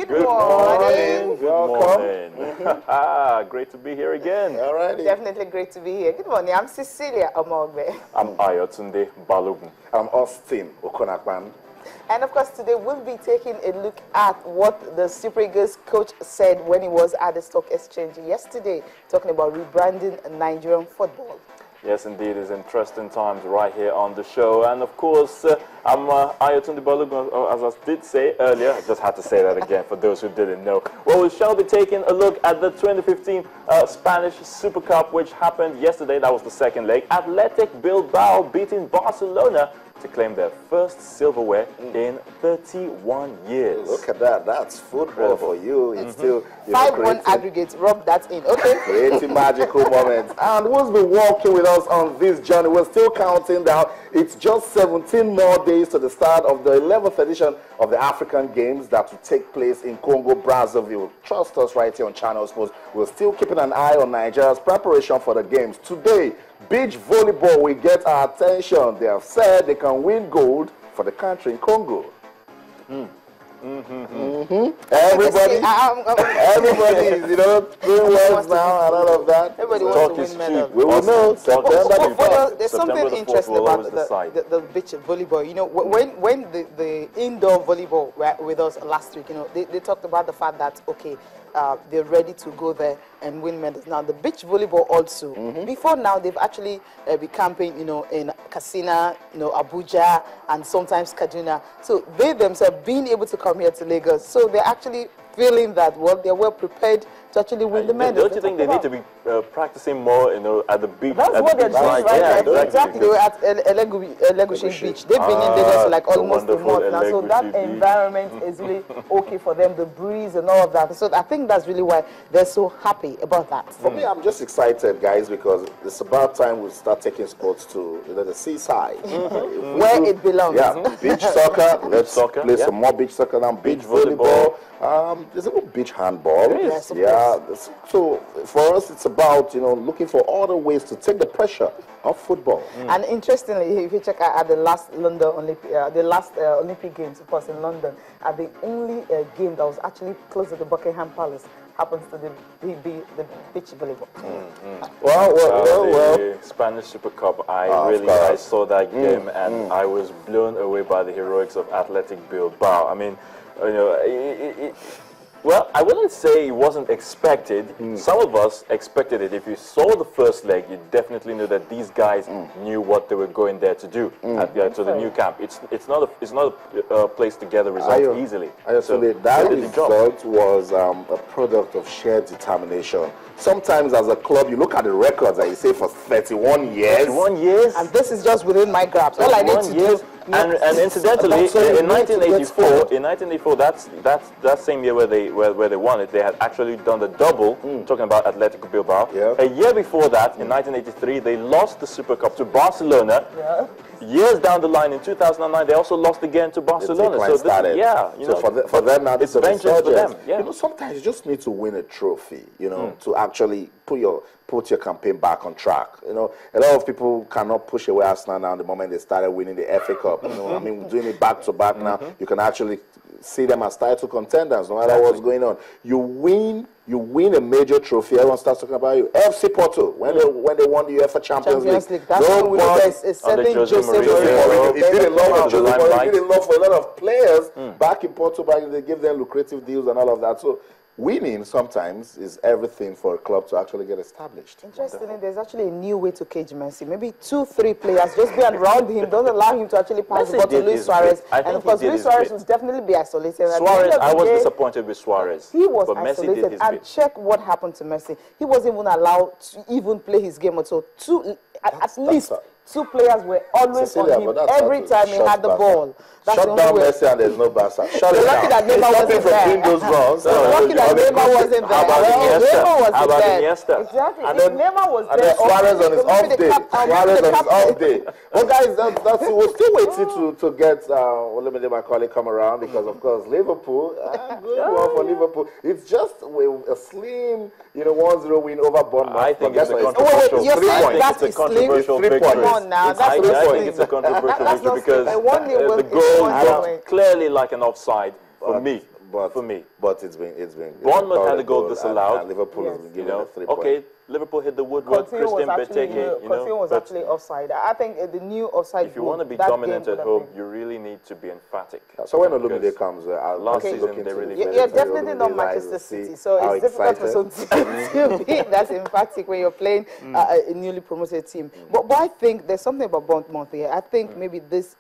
Good morning. Good morning. Great to be here again. All right. Definitely great to be here. Good morning. I'm Cecilia Omogbe. I'm Ayotunde Balogun. I'm Austin Okonakwan. And of course, today we'll be taking a look at what the Super Eagles coach said when he was at the stock exchange yesterday, talking about rebranding Nigerian football. Yes, indeed, it's interesting times right here on the show. And of course, I'm Ayotunde Balogun, as I did say earlier. I just had to say that again for those who didn't know. Well, we shall be taking a look at the 2015 Spanish Super Cup, which happened yesterday. That was the second leg. Athletic Bilbao beating Barcelona to claim their first silverware in 31 years. Look at that. That's football for you. It's still 5-1 aggregate. Rub that in. Okay. Creating magical moments. And who's been walking with us on this journey? We're still counting down. It's just 17 more days to the start of the 11th edition of the African Games that will take place in Congo, Brazzaville. Trust us right here on Channel Sports. We're still keeping an eye on Nigeria's preparation for the games. Today, beach volleyball will get our attention. They have said they can win gold for the country in Congo. Everybody is, doing well now and all of that. Everybody wants to win medals. We will know. There's something interesting about the beach volleyball. You know, when the indoor volleyball were with us last week, they talked about the fact that, okay, they're ready to go there and win medals. Now, the beach volleyball also, before now, they've actually been camping, in Katsina, Abuja, and sometimes Kaduna. So they themselves being able to come here to Lagos. So they're actually feeling that, well, they're well prepared to actually win the medal. Don't you think they need to be practicing more, at the beach? That's what they're doing right now. Exactly. They were at Legushin Beach. They've been in Lagos for like almost a month now. So that environment is really okay for them, the breeze and all of that. So I think that's really why they're so happy about that. For me, I'm just excited, guys, because it's about time we start taking sports to the seaside. Where it belongs. Yeah, beach soccer. Let's play some more beach soccer now. Beach volleyball. There's a little beach handball. Yes, so for us, it's about looking for other ways to take the pressure off football. And interestingly, if you check at the last Olympic Games, of course, in London, the only game that was actually close to the Buckingham Palace happens to be the beach volleyball. Well. The Spanish Super Cup, I saw that game and I was blown away by the heroics of Athletic Bilbao. I mean, well, I wouldn't say it wasn't expected. Some of us expected it. If you saw the first leg, you definitely knew that these guys knew what they were going there to do to the new camp. It's not a place to get a result easily. That result was a product of sheer determination. Sometimes as a club, you look at the records and you say for 31 years. 31 years? And this is just within my grasp. All I need to do. And incidentally, in 1984, that same year where they won it, they had actually done the double, talking about Athletic Bilbao. Yeah. A year before that, in 1983, they lost the Super Cup to Barcelona. Yeah. Years down the line, in 2009, they also lost again to Barcelona. So for them now, it's vengeance for them. Yeah. Sometimes you just need to win a trophy, to actually put your campaign back on track. A lot of people cannot push away Arsenal now the moment they started winning the FA Cup. I mean, doing it back to back now, you can actually see them as title contenders, no matter what's going on. You win a major trophy, everyone starts talking about you. FC Porto, when they won the UEFA Champions League. That's when we know there's a certain Jose Mourinho. He did a lot for a lot of players back in Porto. They give them lucrative deals and all of that. So winning sometimes is everything for a club to actually get established. Interestingly, there's actually a new way to cage Messi. Maybe 2-3 players just be around him, don't allow him to actually pass the ball to Luis Suarez. And of course, Luis Suarez will definitely be isolated. Suarez, I was disappointed with Suarez. He was isolated. And check what happened to Messi. He wasn't even allowed to even play his game at all. At least two players were always on him every time he had the ball. Shut down Messi and there's no Barca. Shut it down. Lucky that Neymar wasn't there. Lucky that Neymar wasn't there. Neymar was there. Exactly. And then Neymar was there. And then Suarez on his off day. Suarez on his off day. Well, guys, we're still waiting to get Oliseh, my colleague, come around because, of course, Liverpool, good one for Liverpool. It's just a slim, 1-0 win over Bournemouth. I think it's a controversial victory. That's a controversial victory. Come on now. I think it's a controversial victory because the goal looked clearly like an offside for me. for me. But it's been Bournemouth had a goal disallowed. And Liverpool has been given a 3 point. Okay, Liverpool hit the woodwork. Christian Benteke, was actually offside. I think the new offside. If you want to be dominant at home, you really need to be emphatic. So when Olumide comes, last season they really definitely not Manchester City. So it's difficult for some teams to be that emphatic when you're playing a newly promoted team. But I think there's something about Bournemouth here. I think maybe this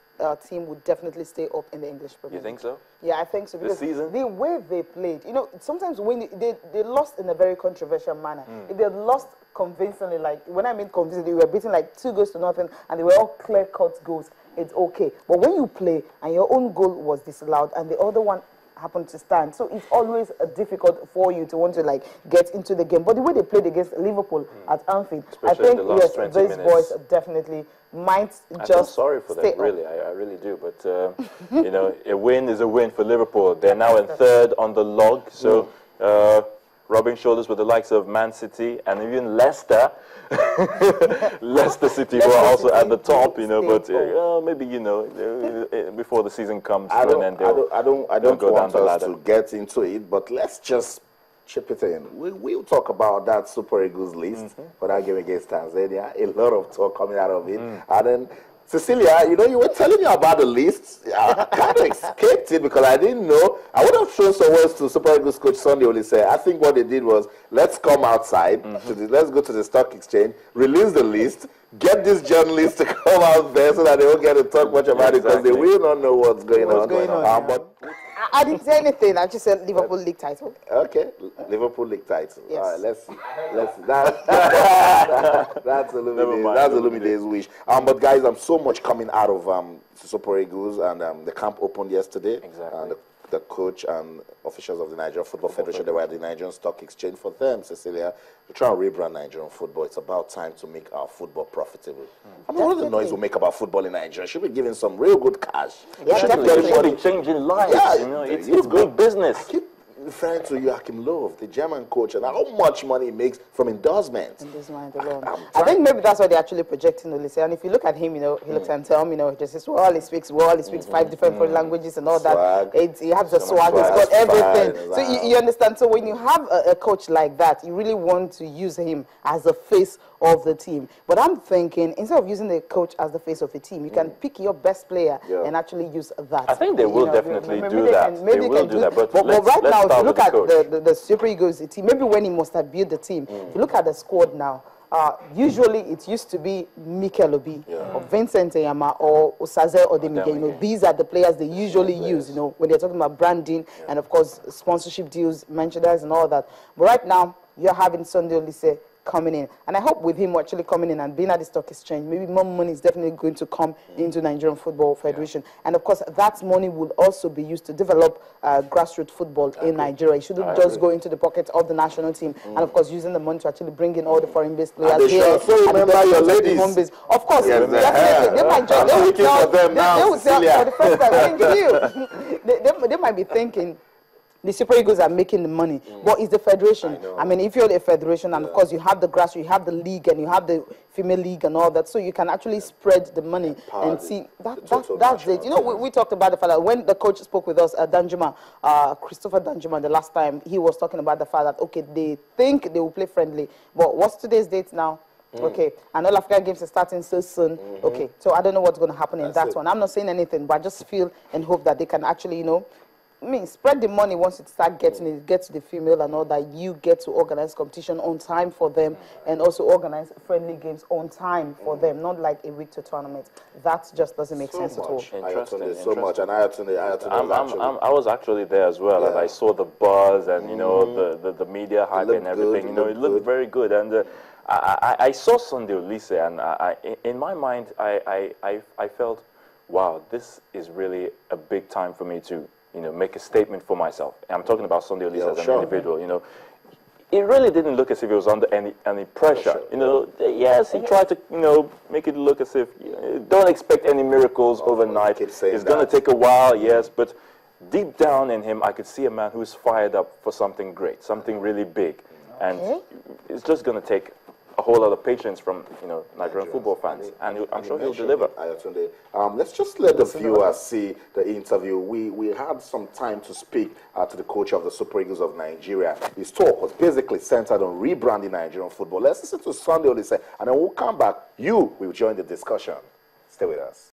team would definitely stay up in the English Premier League. You think so? Yeah, I think so. Because this season? The way they played, sometimes when they lost in a very controversial manner. If they lost convincingly, like when I mean convincingly, they were beaten like 2-0 and they were all clear-cut goals, it's okay. But when you play and your own goal was disallowed and the other one happened to stand, so it's always difficult for you to want to get into the game. But the way they played against Liverpool at Anfield, especially I think yes, these boys definitely might just. I feel sorry for them, really. I really do. But a win is a win for Liverpool. They're now in 3rd on the log, so rubbing shoulders with the likes of Man City and even Leicester. Leicester City were also at the top, but maybe before the season comes to an end, I don't want us to get into it, but let's just chip it in. We'll talk about that Super Eagles list for that game against Tanzania. A lot of talk coming out of it, and then. Cecilia, you were telling me about the list. I kind of escaped it because I didn't know. I would have shown some words to Super Eagles coach Sunday Oliseh. I think what they did was, let's come outside, let's go to the stock exchange, release the list, get these journalists to come out there so that they won't get to talk much about it because they will not know what's going on. But I didn't say anything. I just said Liverpool League title. Okay, Liverpool League title. Yes. All right, let's that's Olumide's wish. But guys, so much coming out of Super Eagles, and the camp opened yesterday. Exactly. And the coach and officials of the Nigerian Football Federation, they were at the Nigerian Stock Exchange. For them, Cecilia, to try and rebrand Nigerian football, it's about time to make our football profitable. I mean, what are the noise we make about football in Nigeria? Should be giving some real good cash. Yeah, should be changing lives. Yeah, it's big business. I keep referring to Joachim Löw, the German coach, and how much money he makes from endorsements. I think maybe that's why they're actually projecting Oliseh. And if you look at him, he looks and tell him, just says, he speaks 5 different foreign languages and all swag. that. He has the swag, he's got everything. So you understand? So when you have a coach like that, you really want to use him as the face of the team. But I'm thinking, instead of using the coach as the face of a team, you can pick your best player and actually use that. I think they will definitely do that. Maybe they will do that. But right now, if you look at the Super Eagles team, maybe when he must have built the team, if you look at the squad now, usually it used to be Mikel Obi or Vincent Eyama or Osaze Odemige. These are the players they usually use, when they're talking about branding and, of course, sponsorship deals, merchandise and all that. But right now, you're having Sunday Oliseh coming in. And I hope with him actually coming in and being at the stock exchange, maybe more money is definitely going to come into Nigerian Football Federation. And of course, that money will also be used to develop grassroots football in Nigeria. It shouldn't just go into the pockets of the national team. And of course, using the money to actually bring in all the foreign-based players here. Also remember your ladies. Of course, definitely. They might join. They will tell for the first time, thank you. They might be thinking, the Super Eagles are making the money. But it's the federation. I mean, if you're a federation, and of course you have the grassroots, you have the league, and you have the female league and all that, so you can actually spread the money and see that's it. We talked about the fact that when the coach spoke with us, Danjuma, Christopher Danjuma, the last time, he was talking about the fact that, okay, they think they will play friendly. But what's today's date now? Okay, and all African games are starting so soon. Okay, so I don't know what's going to happen in that one. I'm not saying anything, but I just feel and hope that they can actually, spread the money once it starts getting it, get to the female and all that. You get to organize competition on time for them and also organize friendly games on time for them, not like a week to tournament. That just doesn't make sense at all. Interesting. So much, and I was actually there as well, and I saw the buzz and the media hype and everything. It looked very good, and I saw Sunday Oliseh, and in my mind, I felt, wow, this is really a big time for me to make a statement for myself. I'm talking about Sunday Oliseh as an individual. It really didn't look as if he was under any pressure. Yes, he tried to make it look as if don't expect any miracles overnight. It's going to take a while, yes, but deep down in him, I could see a man who's fired up for something great, something really big, and it's just going to take a whole lot of patience from Nigerian football fans, and I'm sure he'll deliver. Let's just let the viewers see the interview. We had some time to speak to the coach of the Super Eagles of Nigeria. His talk was basically centered on rebranding Nigerian football. Let's listen to Sunday Oliseh, and then we'll come back. You will join the discussion. Stay with us.